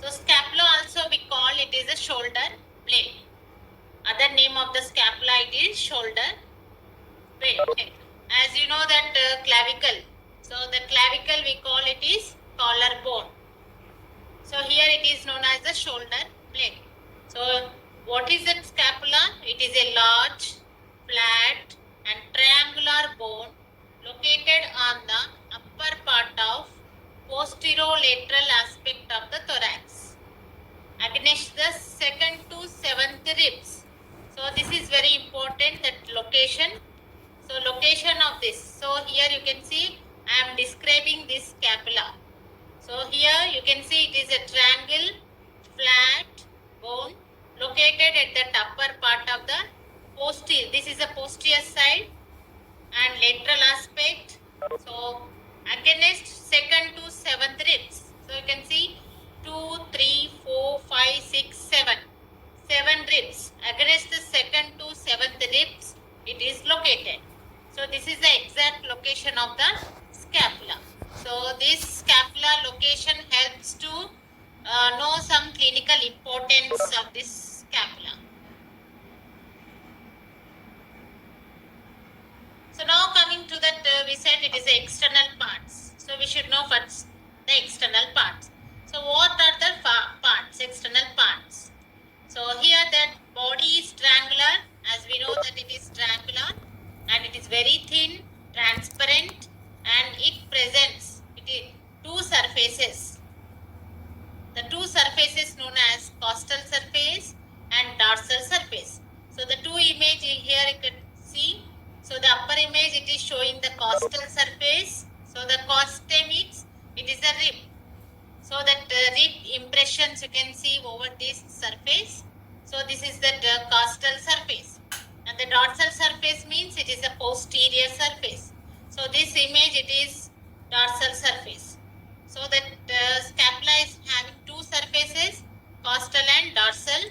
So scapula also we call it is a shoulder blade. Other name of the scapula it is shoulder blade. As you know that clavicle. So the clavicle we call it is collarbone. So here it is known as the shoulder blade. So what is that scapula? It is a large, flat and triangular bone located on the upper part of posterolateral aspect of the thorax against the second to seventh ribs. So this is very important, that location. So location of this. So here you can see I am describing this scapula. So here you can see it is a triangle, flat bone located at the upper part of the posterior. This is the posterior side and lateral aspect. So against second to seventh ribs. So you can see 2, 3, 4, 5, 6, 7. 7 ribs. Against the second to seventh ribs it is located. So this is the exact location of the scapula. So this scapula location helps to know some clinical importance of this scapula. So now coming to that, we said it is the external parts. So we should know first the external parts. So what are the parts, external parts? So here that body is triangular, as we know that it is triangular and it is very thin, transparent, and it presents two surfaces. The two surfaces known as costal surface and dorsal surface. So the two image here you can see. So the upper image it is showing the costal surface. So the costa means it is a rib. So that rib impressions you can see over this surface. So this is the costal surface. And the dorsal surface means it is a posterior surface. So this image it is dorsal surface. So that scapula is having two surfaces, costal and dorsal.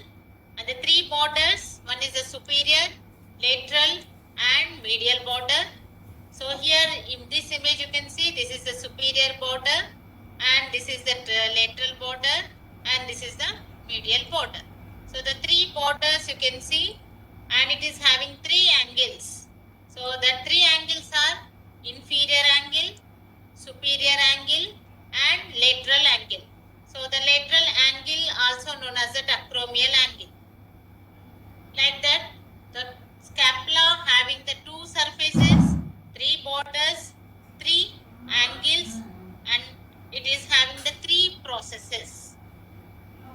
And the three borders, one is the superior, lateral and medial border. So here in this image you can see this is the superior border and this is the lateral border and this is the medial border. So the three borders you can see, and it is having three angles. So the three angles are inferior angle, superior angle and lateral angle. So the lateral angle also known as the acromial angle. Like that, the scapula having the two surfaces, three borders, three angles, and it is having the three processes.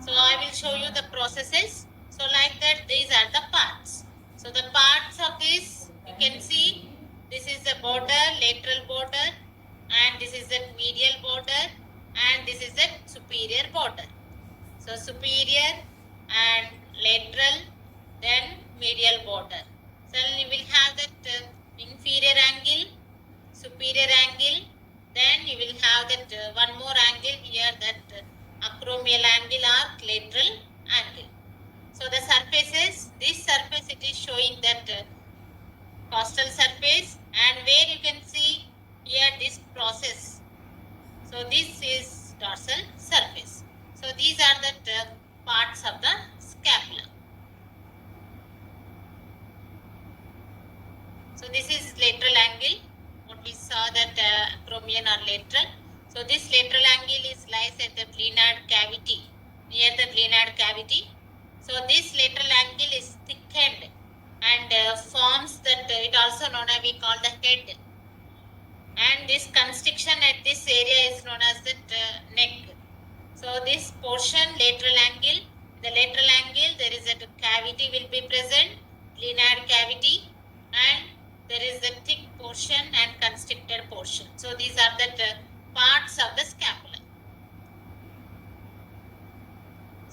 So I will show you the processes. So like that, these are the parts. So the parts of this, you can see, this is the border, lateral border, and this is the medial border, and this is the superior border. So superior and lateral, then medial border. So you will have that inferior angle, superior angle, then you will have that one more angle here, that acromial angle or lateral angle. So the surfaces, this surface it is showing that costal surface, and where you can see here this process. So this is dorsal surface. So these are the parts of the scapula. So this is lateral angle. What we saw that acromion or lateral. So this lateral angle is lies at the glenoid cavity, near the glenoid cavity. So this lateral angle is thickened and forms that it also known as we call the head. And this constriction at this area is known as the neck. So this portion lateral angle, the lateral angle there is a cavity will be present, glenoid cavity, and there is a thick portion and constricted portion. So these are the parts of the scapula.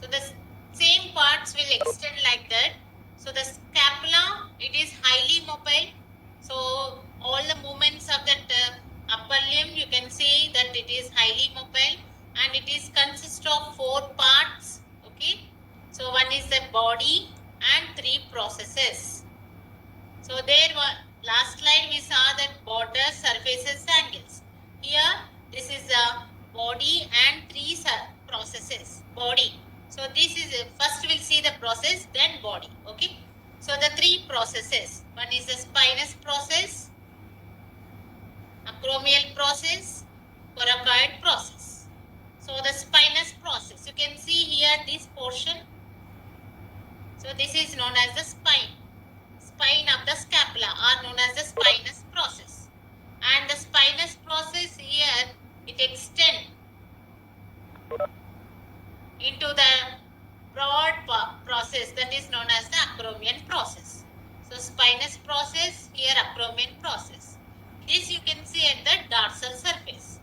So the same parts will extend like that. So the scapula, it is highly mobile. So all the movements of that upper limb, you can see that it is highly mobile, and it is consist of 4 parts. Okay. So one is the body and 3 processes. So there last slide we saw that border, surfaces, angles. Here this is the body and 3 processes. body. So this is first we'll see the process, then body. Okay. So the three processes. One is the spinous process, acromial process, coracoid process. So the spinous process, you can see here this portion. So this is known as the spine. Spine of the scapula are known as the spinous process. And the spinous process here, it extends into the broad process that is known as the acromion process. So spinous process, here acromion process. This you can see at the dorsal surface.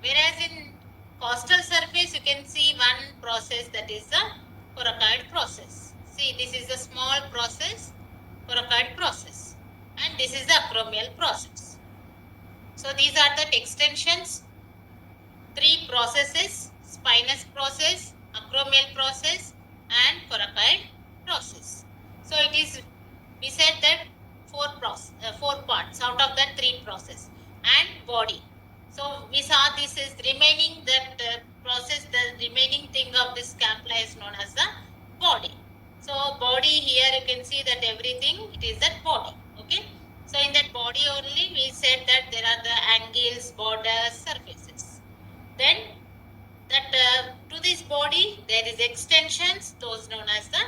Whereas in costal surface, you can see one process, that is the coracoid process. See, this is the small process, coracoid process. And this is the acromial process. So these are the extensions, three processes: spinous process, acromial process, and coracoid process. So it is, we said that four parts out of that three process. And body. So we saw this is remaining that process, the remaining thing of this scapula is known as the body. So body, here you can see that everything, it is that body. Okay. So in that body only we said that there are the angles, borders, surfaces. Then that to this body there is extensions, those known as the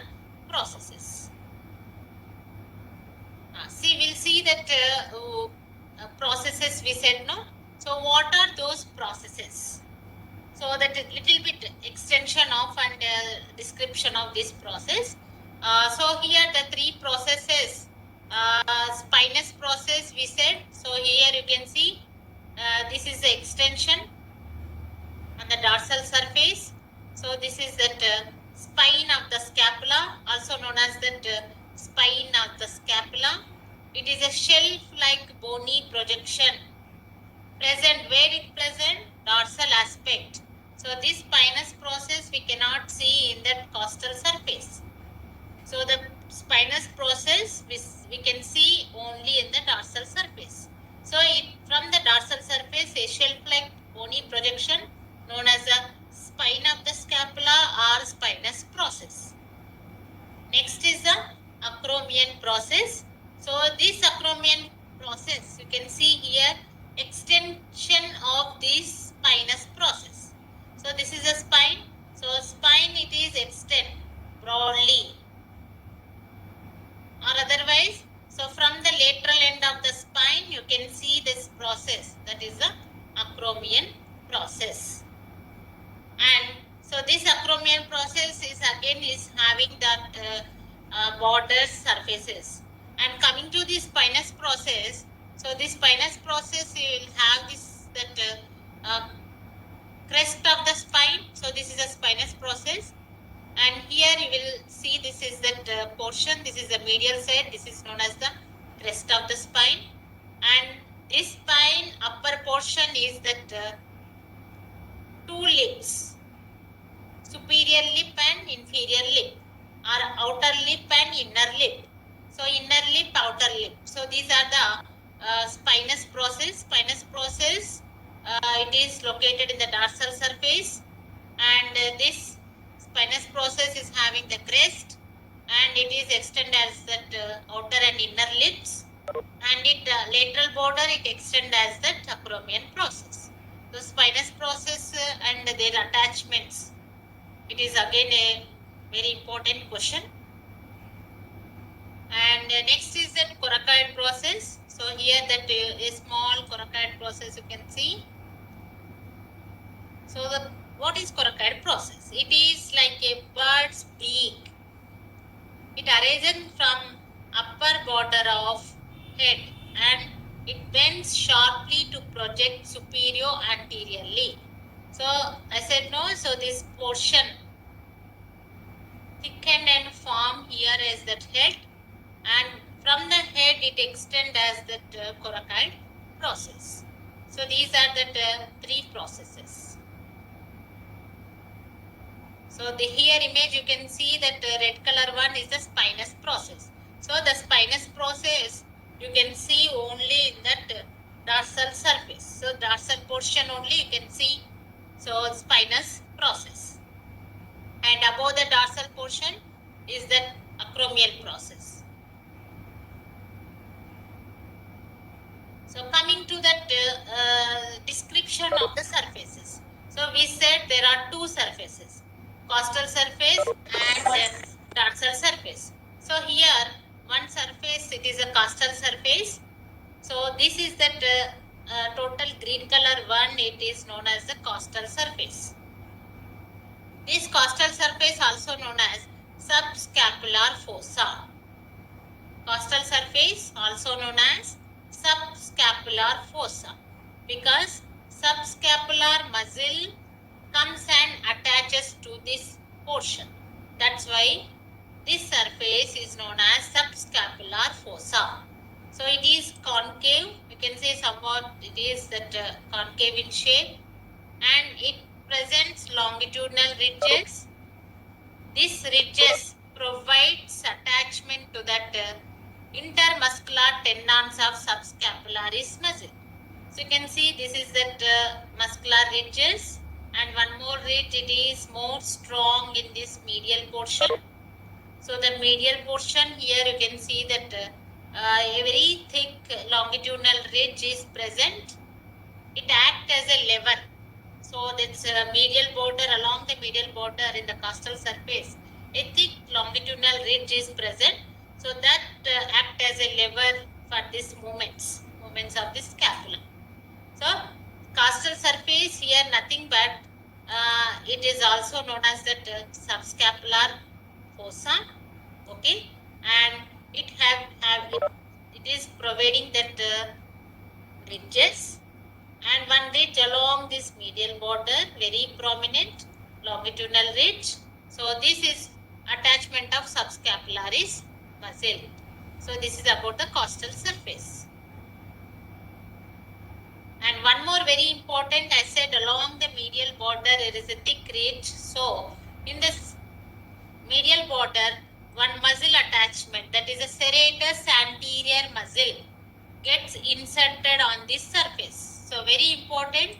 processes. See, we'll see that processes we said, no? So what are those processes? So that little bit extension of and description of this process. So here the three processes, spinous process we said. So here you can see this is the extension on the dorsal surface. So this is that spine of the scapula, also known as that spine of the scapula. It is a shelf-like bony projection present. Where it present? Dorsal aspect. So this spinous process we cannot see in that costal surface. So the spinous process we can see only in the dorsal surface. So from the dorsal surface, a shelf-like bony projection known as the spine of the scapula or spinous process. Next is the acromion process. So this acromion process, you can see here extension of this spinous process. So this is a spine. So spine, it is extend broadly or otherwise. So from the lateral end of the spine, you can see this process, that is the acromion process. And so this acromion process is again is having that borders, surfaces. And coming to the spinous process, so this spinous process, you will have this that crest of the spine. So this is a spinous process. And here you will see this is that portion, this is the medial side, this is known as the crest of the spine. And this spine upper portion is that two lips, superior lip and inferior lip, or outer lip and inner lip. So inner lip, outer lip. So these are the spinous process. Spinous process, it is located in the dorsal surface, and this spinous process is having the crest, and it is extended as that outer and inner lips, and it lateral border it extends as that acromion process. The spinous process and their attachments, it is again a very important question. And next is that coracoid process. So here that a small coracoid process you can see. So what is coracoid process? It is like a bird's beak. It arises from upper border of head and it bends sharply to project superior anteriorly. So I said no, so this portion thickened and formed here as that head, and from the head it extends as that coracoid process. So these are the three processes. So the here image you can see that red color one is the spinous process. So the spinous process you can see only in that dorsal surface. So dorsal portion only you can see. So spinous process. and above the dorsal portion is the acromial process. So coming to that description of the surfaces. So we said there are two surfaces, costal surface and dorsal surface. So here one surface, it is a costal surface. So this is that total green color one, it is known as the costal surface. This costal surface also known as subscapular fossa. Costal surface also known as subscapular fossa because subscapular muscle comes and attaches to this portion. That's why this surface is known as subscapular fossa. So it is concave. You can say somewhat it is that concave in shape, and it presents longitudinal ridges. These ridges provides attachment to that intermuscular tendons of subscapularis muscle. So you can see this is that muscular ridges, and one more ridge, it is more strong in this medial portion. So the medial portion here you can see that a very thick longitudinal ridge is present. It acts as a lever. So that's medial border, along the medial border in the costal surface, a thick longitudinal ridge is present. So that act as a lever for these movements of the scapula. So costal surface here nothing but it is also known as that subscapular fossa. Okay, and it is providing that ridges, and one ridge along this medial border, very prominent longitudinal ridge. So this is attachment of subscapularis muscle. So this is about the costal surface. And one more very important, I said along the medial border there is a thick ridge. So in this medial border, one muscle attachment, that is a serratus anterior muscle, gets inserted on this surface. So very important,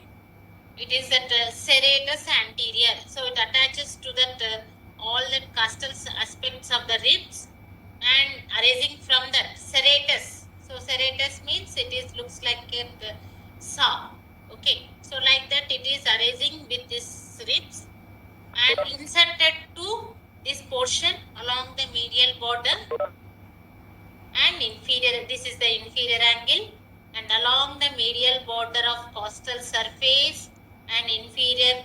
it is that serratus anterior. So it attaches to that all the costal aspects of the ribs and arising from that serratus. So serratus means it is looks like a saw. Okay, so like that it is arising with this ribs and inserted to this portion along the medial border and inferior. This is the inferior angle, and along the medial border of costal surface and inferior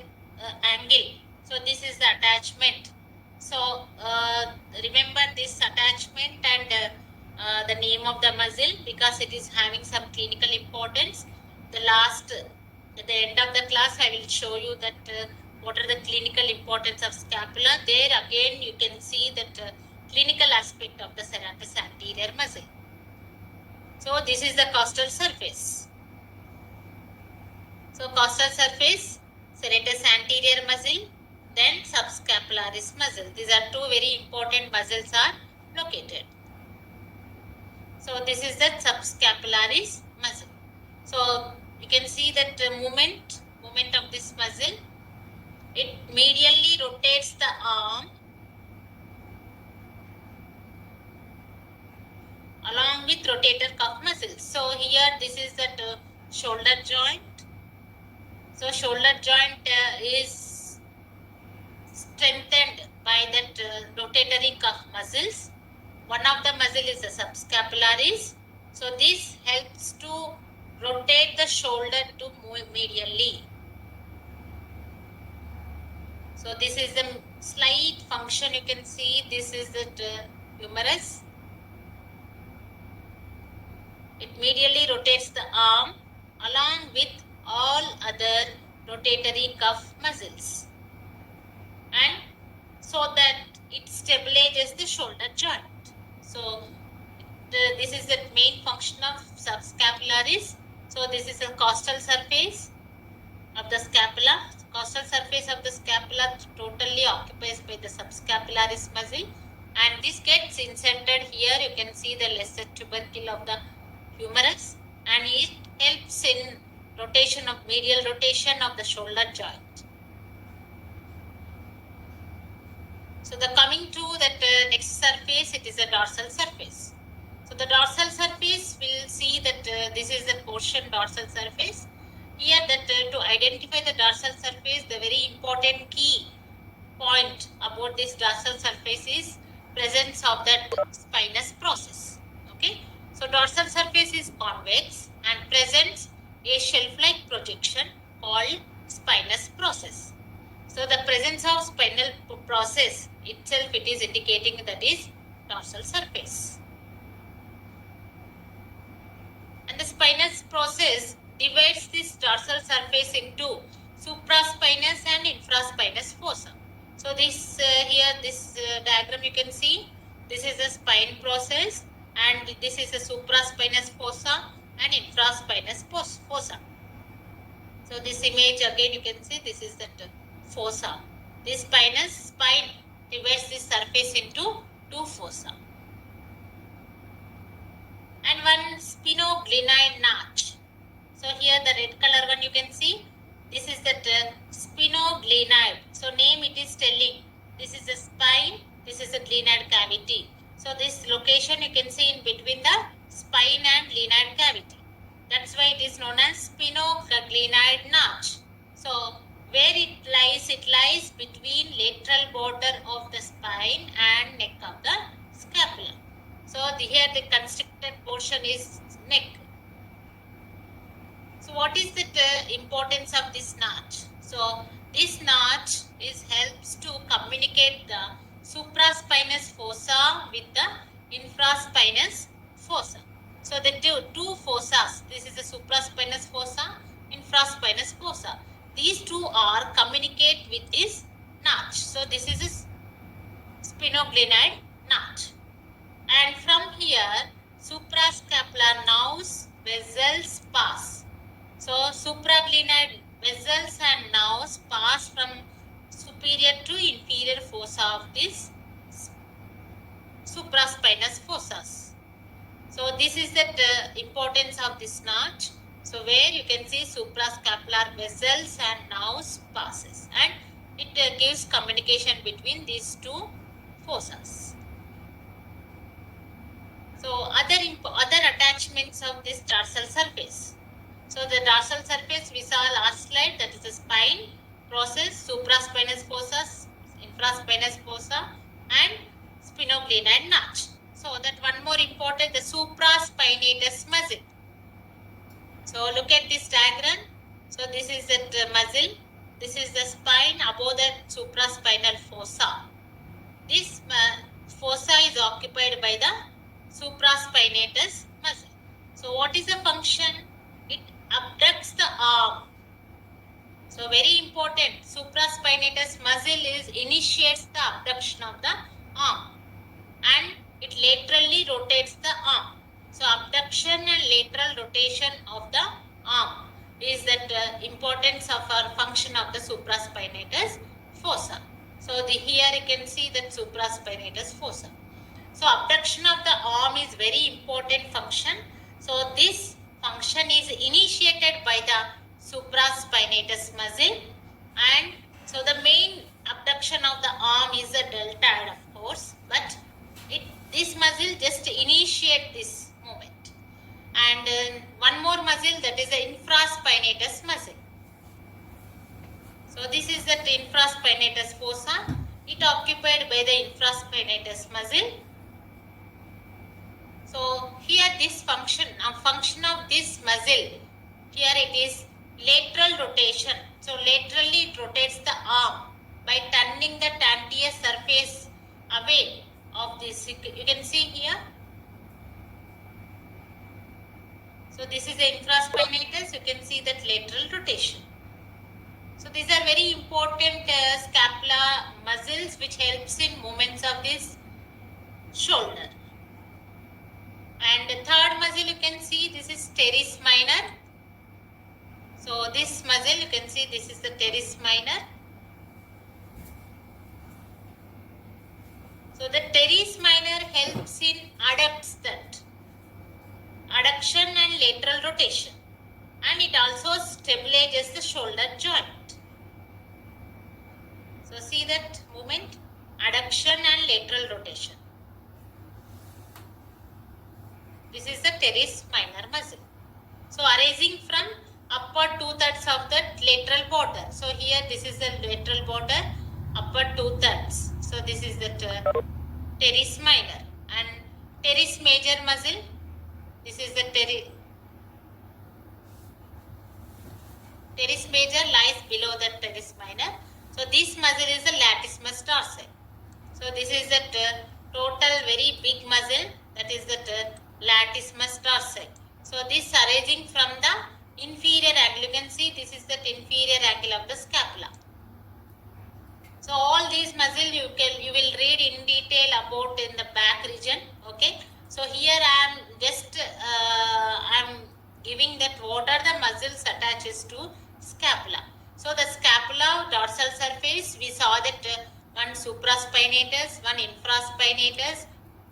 angle. So this is the attachment. So remember this attachment and the name of the muscle because it is having some clinical importance. At the end of the class, I will show you that what are the clinical importance of scapula. There again you can see that clinical aspect of the serratus anterior muscle. So this is the costal surface. So costal surface, serratus anterior muscle, then subscapularis muscle. These are two very important muscles are located. So this is the subscapularis muscle. So you can see that movement of this muscle. It medially rotates the arm along with rotator cuff muscles. So here this is that shoulder joint. So shoulder joint is strengthened by that rotatory cuff muscles. One of the muscle is the subscapularis. So this helps to rotate the shoulder to move medially. So this is the slight function you can see. This is the humerus. It medially rotates the arm along with all other rotatory cuff muscles, and so that it stabilizes the shoulder joint. So this is the main function of subscapularis. So this is a costal surface of the scapula. Costal surface of the scapula totally occupies by the subscapularis muscle, and this gets inserted here. You can see the lesser tubercle of the humerus, and it helps in rotation of medial rotation of the shoulder joint. So the coming to that next surface, it is a dorsal surface. So the dorsal surface, we'll see that this is the portion dorsal surface. Here that to identify the dorsal surface, the very important key point about this dorsal surface is presence of that spinous process. Okay. So dorsal surface is convex and presents a shelf-like projection called spinous process. So the presence of spinal process itself, it is indicating that is dorsal surface. And the spinous process divides this dorsal surface into supraspinous and infraspinous fossa. So this here, this diagram you can see, this is the spine process and this is the supraspinous fossa and infraspinous fossa. So this image again you can see, this is the fossa. This spine divides this surface into two fossa. And one sphenoglenoid notch. So here the red color one you can see, this is the sphenoglenoid. So name it is telling, this is the spine, this is the glenoid cavity. So this location you can see in between the spine and glenoid cavity. That's why it is known as sphenoglenoid notch. So where it lies between lateral border of the spine and neck of the scapula. So here the constricted portion is neck. So what is the importance of this notch? So this notch helps to communicate the supraspinous fossa with the infraspinous fossa. So the two fossas, this is the supraspinous fossa, infraspinous fossa. These two are communicate with this notch. So this is a sphenoglenoid notch. And from here, suprascapular nerves, vessels pass. So supraglenoid vessels and nerves pass from superior to inferior fossa of this supraspinous fossas. So this is the importance of this notch. So where you can see suprascapular vessels and nerves passes, and it gives communication between these two fossas. So other attachments of this dorsal surface. So the dorsal surface we saw last slide, that is the spine process, supraspinous fossa, infraspinous fossa and sphenoglenoid notch. So that one more important, the supraspinatus muscle. So look at this diagram. So this is the muscle. This is the spine above the supraspinal fossa. This fossa is occupied by the supraspinatus muscle. So what is the function? It abducts the arm. So very important, supraspinatus muscle initiates the abduction of the arm and it laterally rotates the arm. So abduction and lateral rotation of the arm is that importance of our function of the supraspinatus fossa. So here you can see that supraspinatus fossa. So abduction of the arm is very important function. So this function is initiated by the supraspinatus muscle, and so the main abduction of the arm is the deltoid, of course, but this muscle just initiate this movement. And one more muscle, that is the infraspinatus muscle. So this is the infraspinatus fossa. It occupied by the infraspinatus muscle. So here this function of this muscle, here it is lateral rotation. So laterally it rotates the arm by turning the tantia surface away of this. You can see here. So this is the infraspinatus. You can see that lateral rotation. So these are very important scapula muscles which helps in movements of this shoulder. And the third muscle you can see, this is teres minor. So this muscle you can see, this is the teres minor. So the teres minor helps in adduction and lateral rotation, and it also stabilizes the shoulder joint. So see that movement. adduction and lateral rotation. This is the teres minor muscle. So arising from upper 2/3 of the lateral border. So here this is the lateral border, upper 2/3. So this is the teres minor, and teres major muscle. This is the teres major lies below the teres minor. So this muscle is the latissimus dorsi. So this is the total very big muscle, that is the latissimus dorsi. So this arising from the inferior angle. You can see this is the inferior angle of the scapula. So all these muscle you will read in detail about in the back region. Okay. So here I am just giving that what are the muscles attaches to scapula. So the scapula dorsal surface, we saw that one supraspinatus, one infraspinatus,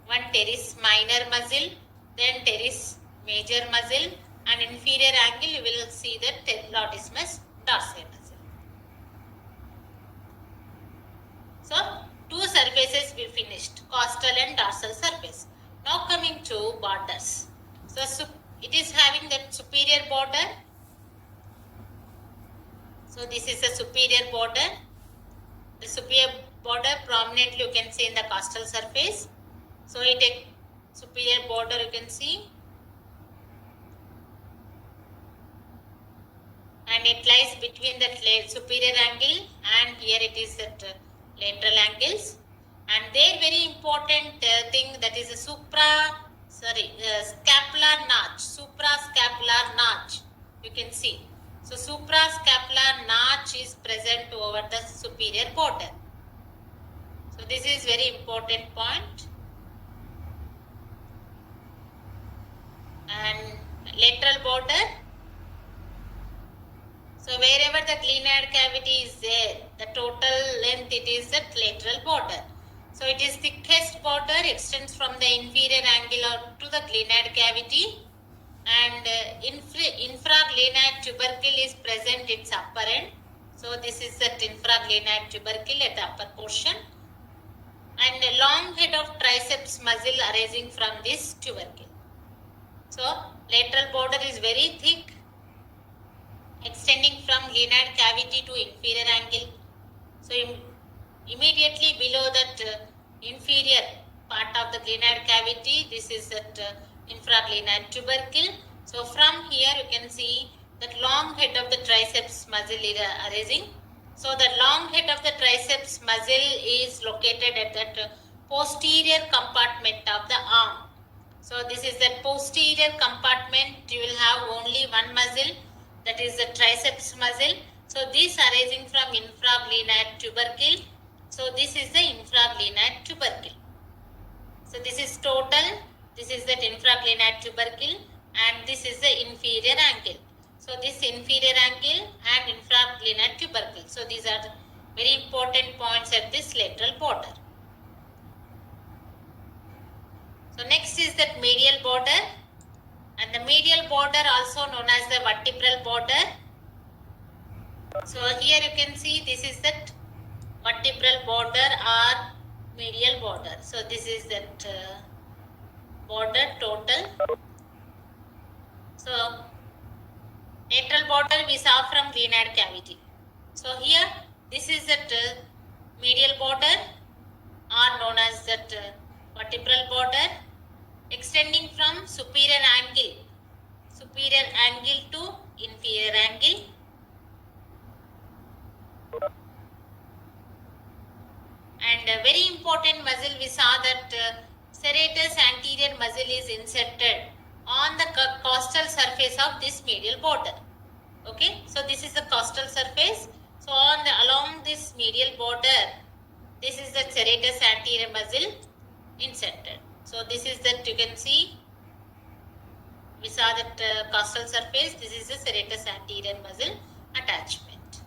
one teres minor muscle, then teres major muscle, and inferior angle you will see that latissimus dorsi muscle. So two surfaces we finished, costal and dorsal surface. Now coming to borders. So it is having that superior border. So this is a superior border. The superior border prominently you can see in the costal surface. So it a superior border you can see, and it lies between the superior angle and here it is that lateral angles. And there very important thing, that is a scapular notch, suprascapular notch you can see. So suprascapular notch is present over the superior border. So this is very important point. And lateral border. So wherever the glenoid cavity is there, the total length it is the lateral border. So it is thickest border, extends from the inferior angle to the glenoid cavity, and infraglenoid tubercle is present its upper end. So this is the infraglenoid tubercle at the upper portion, and a long head of triceps muscle arising from this tubercle. So lateral border is very thick, extending from glenoid cavity to inferior angle. So immediately below that inferior part of the glenoid cavity, this is that infraglenoid tubercle. So from here you can see that long head of the triceps muscle is arising. So the long head of the triceps muscle is located at that posterior compartment of the arm. So this is the posterior compartment. You will have only one muscle, that is the triceps muscle. So this arising from infraglenoid tubercle. So this is the infraglenoid tubercle. So this is total. This is that infraglenoid tubercle, and this is the inferior angle. So this inferior angle and infraglenoid tubercle. So these are very important points at this lateral border. So next is that medial border, and the medial border also known as the vertebral border. So here you can see this is that vertebral border or medial border. So this is that border total. So lateral border we saw from glenoid cavity. So here this is that medial border or known as that vertebral border, extending from superior angle to inferior angle. And a very important muscle, we saw that serratus anterior muscle is inserted on the costal surface of this medial border. Okay, so this is the costal surface. So along this medial border, this is the serratus anterior muscle inserted. So this is that you can see, we saw that costal surface. This is the serratus anterior muscle attachment.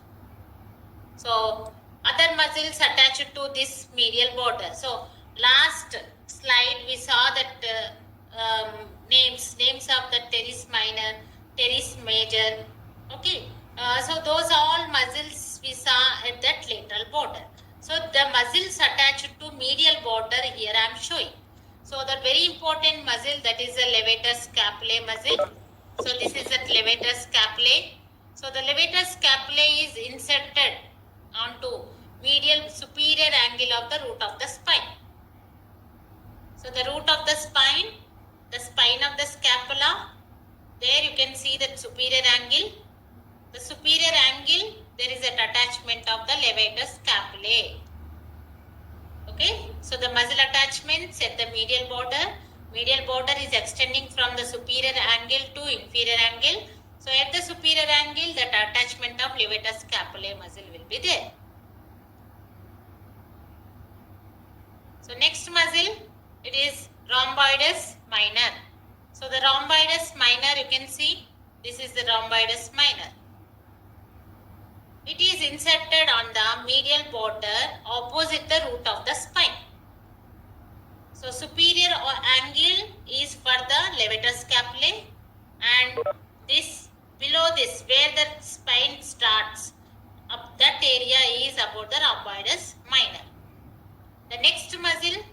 So other muscles attached to this medial border. So last slide we saw that names of the teres minor, teres major. Okay, so those all muscles we saw at that lateral border. So the muscles attached to medial border here I am showing. So the very important muscle, that is the levator scapulae muscle. So this is the levator scapulae. So the levator scapulae is inserted onto medial superior angle of the root of the spine. So the root of the spine of the scapula, there you can see that superior angle. The superior angle, there is an attachment of the levator scapulae. Okay, so the muscle attachments at the medial border. Medial border is extending from the superior angle to inferior angle. So at the superior angle, that attachment of levator scapulae muscle will be there. So next muscle, it is rhomboides minor. So the rhomboides minor, you can see, this is the rhomboides minor. It is inserted on the medial border opposite the root of the spine. So superior angle is for the levator scapulae, and this below this where the spine starts, up that area is about the rhomboides minor. The next muscle,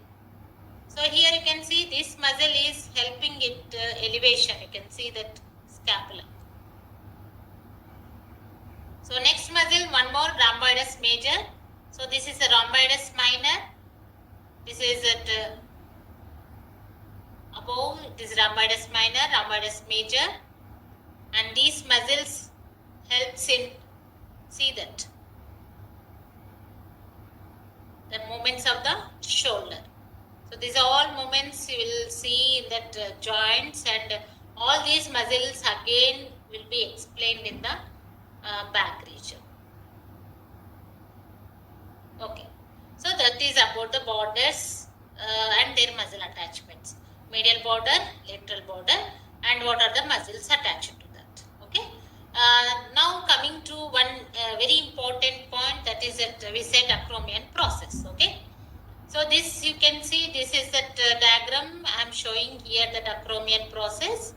so here you can see this muscle is helping it elevation. You can see that scapula. So next muscle, one more, rhomboides major. So this is a rhomboides minor. This is at above, it is rhomboides minor, rhomboides major. And these muscles helps in, see that, the movements of the shoulder. So these are all movements you will see in that joints, and all these muscles again will be explained in the back region. Okay, so that is about the borders and their muscle attachments. Medial border, lateral border, and what are the muscles attached to that. Okay. Now coming to one very important point, that is that we said acromion process. Okay. So this you can see, this is that diagram I am showing here, that acromion process.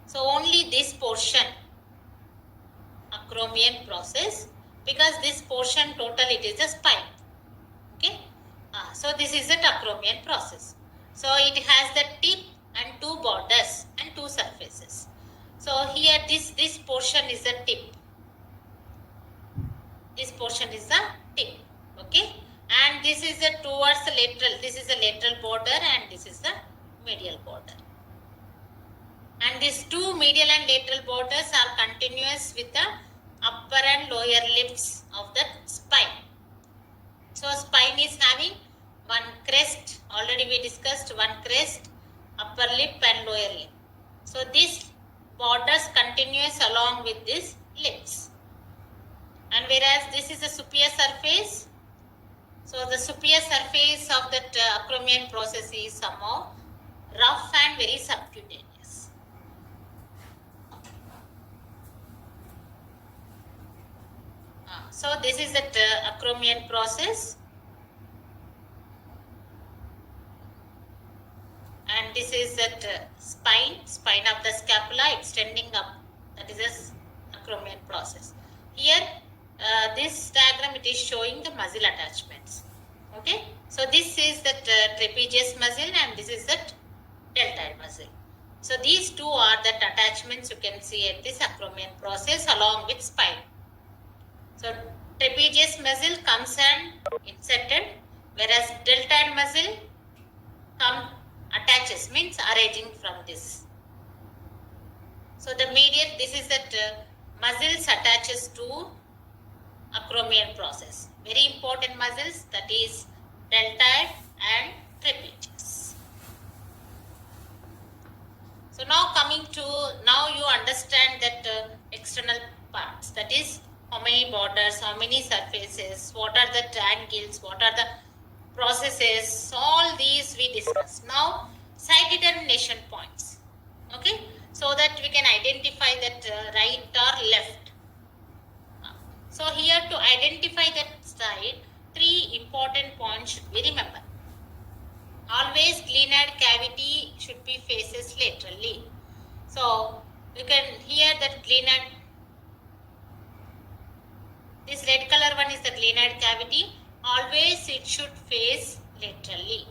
So only this portion, acromion process, because this portion total it is the spine. Okay. So this is the acromion process. So it has the tip and two borders and two surfaces. So here this portion is the tip. This portion is the tip. Okay. And this is the towards the lateral. This is the lateral border and this is the medial border. And these two medial and lateral borders are continuous with the upper and lower limbs of the spine. So spine is having one crest, already we discussed one crest, upper lip and lower lip. So this borders continuous along with these lips. And whereas this is the superior surface, so the superior surface of that acromion process is somehow rough and very subcutaneous. So this is that acromion process, and this is that spine of the scapula extending up, that is the acromion process. Here this diagram, it is showing the muscle attachments. Okay, so this is that trapezius muscle and this is that deltoid muscle. So these two are the attachments you can see at this acromion process along with spine. So trapezius muscle comes and inserted, whereas deltoid muscle attaches, means arranging from this. So the medial, this is that muscles attaches to acromion process. Very important muscles, that is deltoid and trapezius. So now coming to, now you understand that external parts, that is how many borders, how many surfaces, what are the angles, what are the processes, all these we discussed. Now side determination points. Okay, so that we can identify that right or left. So here to identify that side, three important points should be remembered. Always glenoid cavity should be faces laterally. So you can hear that glenoid This red color one is the glenoid cavity. Always it should face laterally.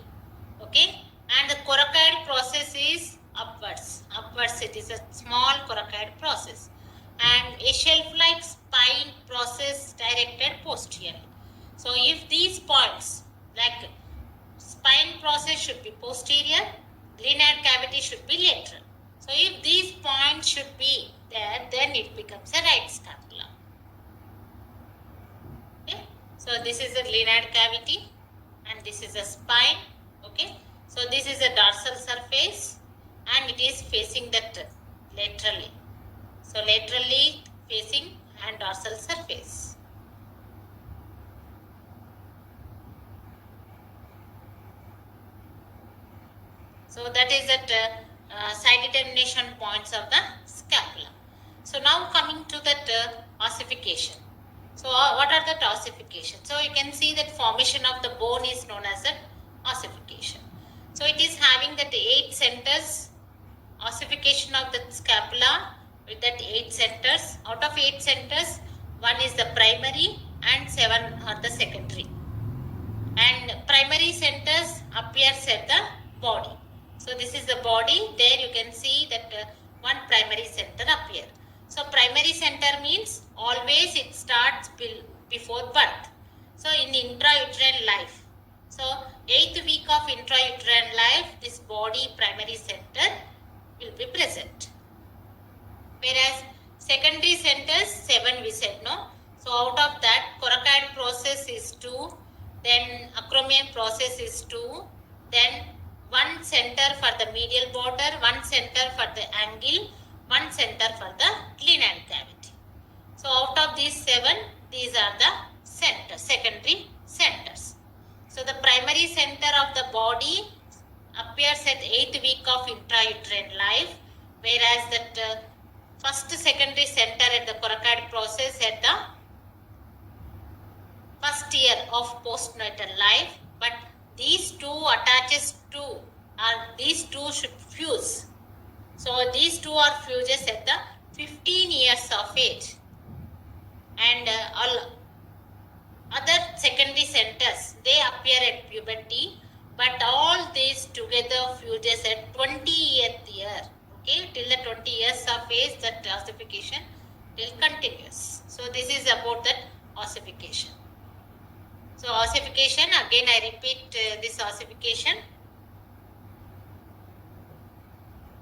Okay. And the coracoid process is upwards. Upwards it is a small coracoid process. And a shelf-like spine process directed posteriorly. So if these points like spine process should be posterior, glenoid cavity should be lateral. So if these points should be there, then it becomes a right scapula. Okay. So this is a glenoid cavity and this is a spine. Okay. So this is a dorsal surface and it is facing that laterally. So laterally facing and dorsal surface. So that is at side determination points of the scapula. So now coming to that ossification. So what are the ossification? So you can see that formation of the bone is known as an ossification. So it is having that 8 centers, ossification of the scapula with that 8 centers. Out of 8 centers, 1 is the primary and 7 are the secondary. And primary centers appears at the body. So this is the body. There you can see that one primary center appear. So primary center means always it starts before birth. So in intrauterine life. So 8th week of intrauterine life, this body primary center will be present. Whereas secondary centers 7 we said, no. So out of that coracoid process is 2. Then acromion process is 2. Then 1 center for the medial border, 1 center for the angle, 1 center for the glenoid cavity. So out of these 7, these are the centers, secondary centers. So the primary center of the body appears at 8th week of intrauterine life, whereas that first secondary center at the coracoid process at the first year of postnatal life, but these two attaches to, these two should fuse. So these two are fuses at the 15 years of age. And all other secondary centers, they appear at puberty, but all these together fuses at 20th year. Okay, till the 20 years of age, that ossification will continuous. So this is about that ossification. So ossification, again I repeat this ossification.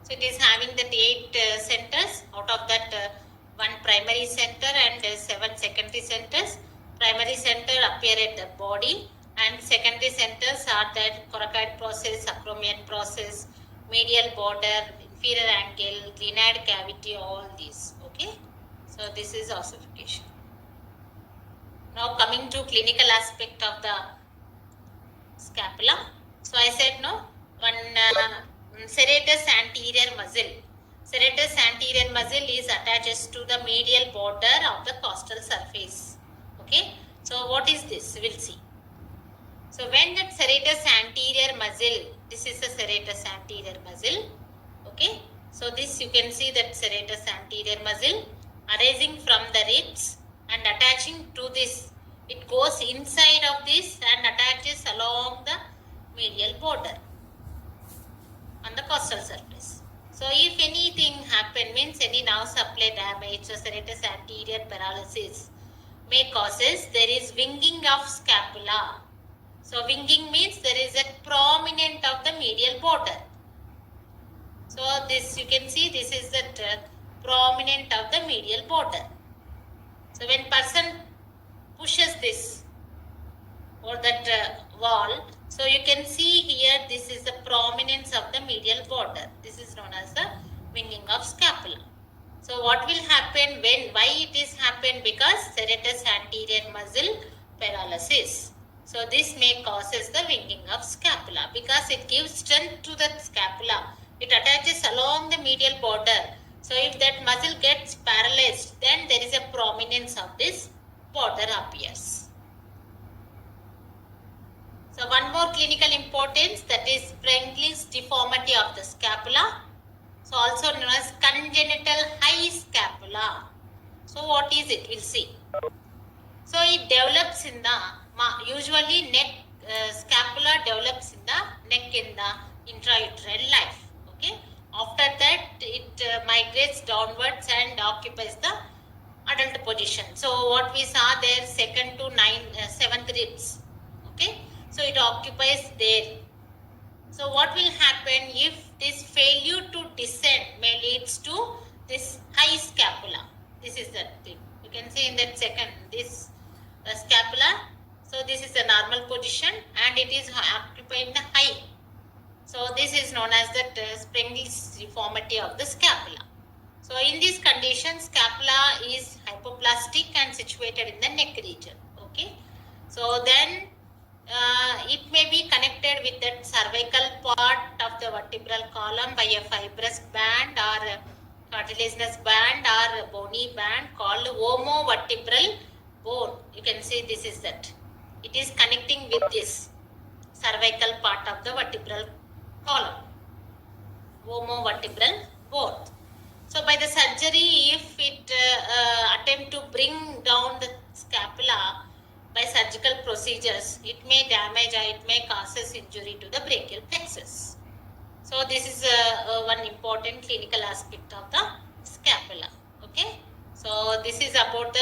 So it is having that 8 centers. Out of that 1 primary center and 7 secondary centers. Primary center appear at the body and secondary centers are that coracoid process, acromion process, medial border, inferior angle, glenoid cavity, all these. Okay. So this is ossification. Now coming to clinical aspect of the scapula. So I said no, one serratus anterior muscle. Serratus anterior muscle is attached to the medial border of the costal surface. Okay. So what is this? We'll see. So when that serratus anterior muscle, this is the serratus anterior muscle. Okay. So this you can see that serratus anterior muscle arising from the ribs and attaching to this. It goes inside of this and attaches along the medial border on the costal surface. So if anything happen, means any nerve supply damage or serratus anterior paralysis may causes, there is winging of scapula. So winging means there is a prominent of the medial border. So this you can see, this is the prominent of the medial border. So when person pushes this or that wall, so you can see here this is the prominence of the medial border. This is known as the winging of scapula. So what will happen when, why it is happen? Because serratus anterior muscle paralysis. So this may causes the winging of scapula because it gives strength to the scapula. It attaches along the medial border. So if that muscle gets paralyzed, then there is a prominence of this border appears. So one more clinical importance, that is Sprengel's deformity of the scapula. So also known as congenital high scapula. So what is it? We'll see. So it develops in the usually neck scapula develops in the neck in the intrauterine life. Okay. After that, it migrates downwards and occupies the adult position. So what we saw there, second to seventh ribs. Okay. So it occupies there. So what will happen if this failure to descend may leads to this high scapula? This is the thing. You can see in that second, this scapula. So this is the normal position and it is occupying the high. So this is known as the Spreng's deformity of the scapula. So in this condition, scapula is hypoplastic and situated in the neck region. Okay. So then it may be connected with that cervical part of the vertebral column by a fibrous band or a cartilaginous band or a bony band called omovertebral bone. You can see this is that. It is connecting with this cervical part of the vertebral column. Omovertebral bone. So by the surgery, if it attempt to bring down the scapula by surgical procedures, it may damage or it may causes injury to the brachial plexus. So this is one important clinical aspect of the scapula. Okay. So this is about the